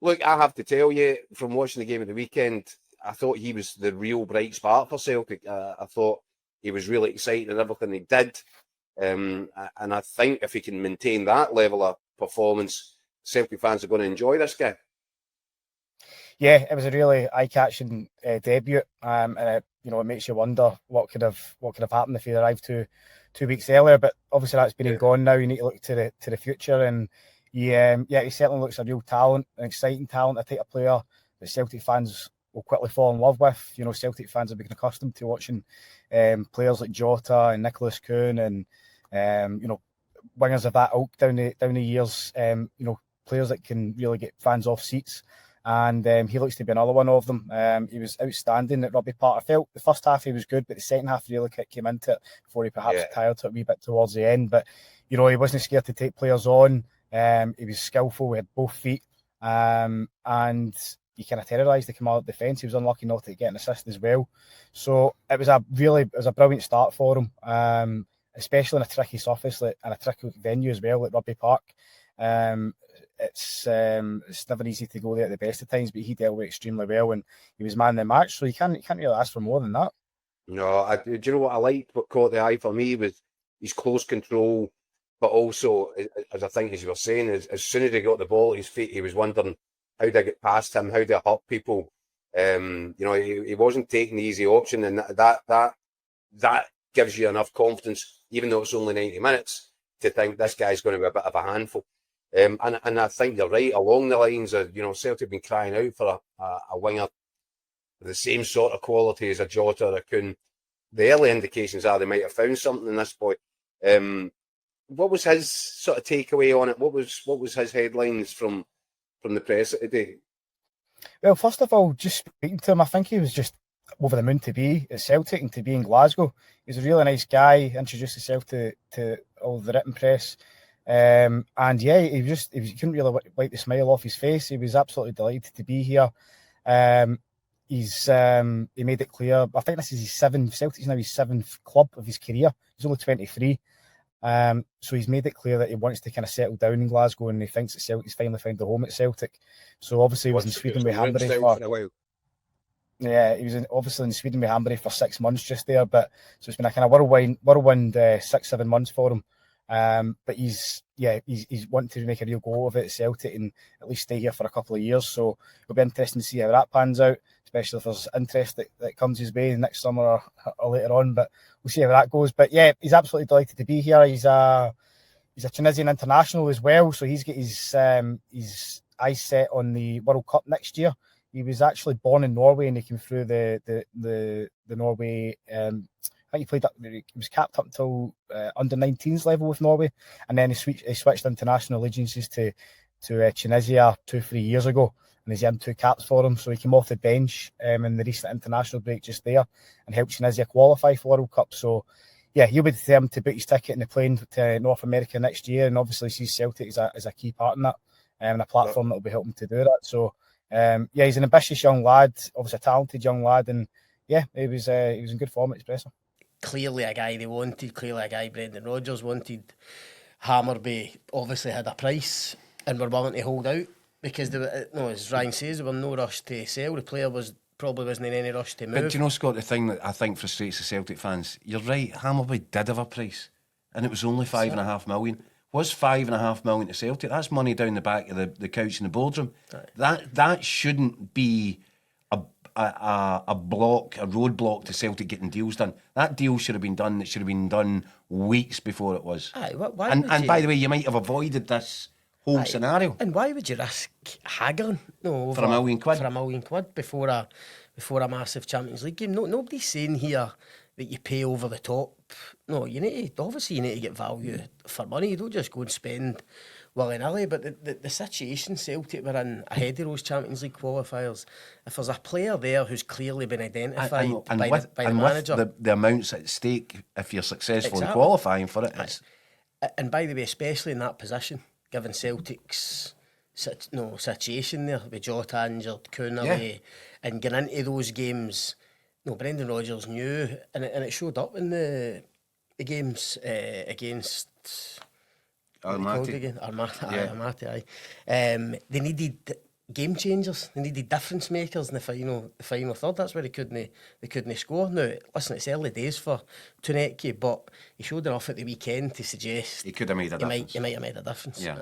Look, I have to tell you, from watching the game of the weekend, I thought he was the real bright spark for Celtic. I thought he was really exciting in everything he did. And I think if he can maintain that level of performance, Celtic fans are going to enjoy this guy. Yeah, it was a really eye-catching debut, and it makes you wonder what could have happened if he arrived two weeks earlier. But obviously that's been and gone now. You need to look to the future, and he certainly looks a real talent, an exciting talent, a type of player that Celtic fans will quickly fall in love with. Celtic fans have become accustomed to watching players like Jota and Nicholas Kuhn and wingers of that ilk down the years. Players that can really get fans off seats. And he looks to be another one of them. He was outstanding at Rugby Park. I felt the first half he was good, but the second half really came into it before he perhaps tired to it a wee bit towards the end. But, he wasn't scared to take players on. He was skillful. He had both feet. And he kind of terrorised the Kamala defence. He was unlucky not to get an assist as well. So it was a brilliant start for him, especially on a tricky surface and a tricky venue as well, like Rugby Park. It's never easy to go there at the best of times, but he dealt with it extremely well, and he was man of the match. So you can't really ask for more than that. No, do you know what I liked? What caught the eye for me was his close control, but also, as I think as you were saying, as soon as he got the ball at his feet, he was wondering how did I get past him, how did I hurt people. He wasn't taking the easy option, and that gives you enough confidence, even though it's only 90 minutes, to think this guy's going to be a bit of a handful. And I think you're right along the lines of, Celtic have been crying out for a winger with the same sort of quality as a Jota or a Kuhn. The early indications are they might have found something in this boy. What was his sort of takeaway on it? What was his headlines from the press today? Well, first of all, just speaking to him, I think he was just over the moon to be at Celtic and to be in Glasgow. He's a really nice guy, introduced himself to all the written press. And yeah, he couldn't really wipe the smile off his face. He was absolutely delighted to be here. He made it clear. I think this is his Celtic's now his seventh club of his career. He's only 23. So he's made it clear that he wants to kind of settle down in Glasgow, and he thinks that Celtic's finally found a home at Celtic. So obviously he was in Sweden with Hammarby for a while. Yeah, he was obviously in Sweden with Hammarby for 6 months just there, but so it's been a kind of whirlwind 6-7 months for him. But he's wanting to make a real go of it at Celtic and at least stay here for a couple of years. So it'll be interesting to see how that pans out, especially if there's interest that comes his way next summer or later on. But we'll see how that goes. But yeah, he's absolutely delighted to be here. He's a Tunisian international as well, so he's got his eyes set on the World Cup next year. He was actually born in Norway, and he came through the Norway. I think he was capped up until under 19s level with Norway, and then he switched international allegiances to Tunisia 2-3 years ago, and he's earned 2 caps for them. So he came off the bench in the recent international break just there and helped Tunisia qualify for World Cup. So yeah, he'll be determined to book his ticket in the plane to North America next year, and obviously sees Celtic as a key part in that, and a platform that will be helping to do that. So he's an ambitious young lad, obviously a talented young lad, and yeah, he was in good form at Espresso. Clearly a guy they wanted, clearly a guy Brendan Rodgers wanted. Hammarby obviously had a price and were willing to hold out because as Ryan says, there were no rush to sell. The player probably wasn't in any rush to move. But do you know, Scott, the thing that I think frustrates the Celtic fans, you're right, Hammarby did have a price and it was only 5.5 million. Was 5.5 million to Celtic? That's money down the back of the couch in the boardroom. Right. That shouldn't be a roadblock to Celtic getting deals done. That deal should have been done. It should have been done weeks before it was. Aye, and by the way, you might have avoided this whole scenario. And why would you risk haggling for £1 million? For £1 million before a massive Champions League game? No, nobody's saying here that you pay over the top. No, you need to get value for money. You don't just go and spend willy-nilly. But the situation Celtic were in ahead of those Champions League qualifiers, if there's a player there who's clearly been identified by the manager, with the amounts at stake, if you're successful in qualifying for it, and by the way, especially in that position, given Celtic's situation there with Jota injured, Kuhn away, and getting into those games. No, Brendan Rodgers knew, and it showed up in the games against Armati. Armati. They needed game changers. They needed difference makers in the final third. That's where they couldn't score. Now, listen, it's early days for Tounekti, but he showed enough at the weekend to suggest He could have made a difference. He might have made a difference. Yeah.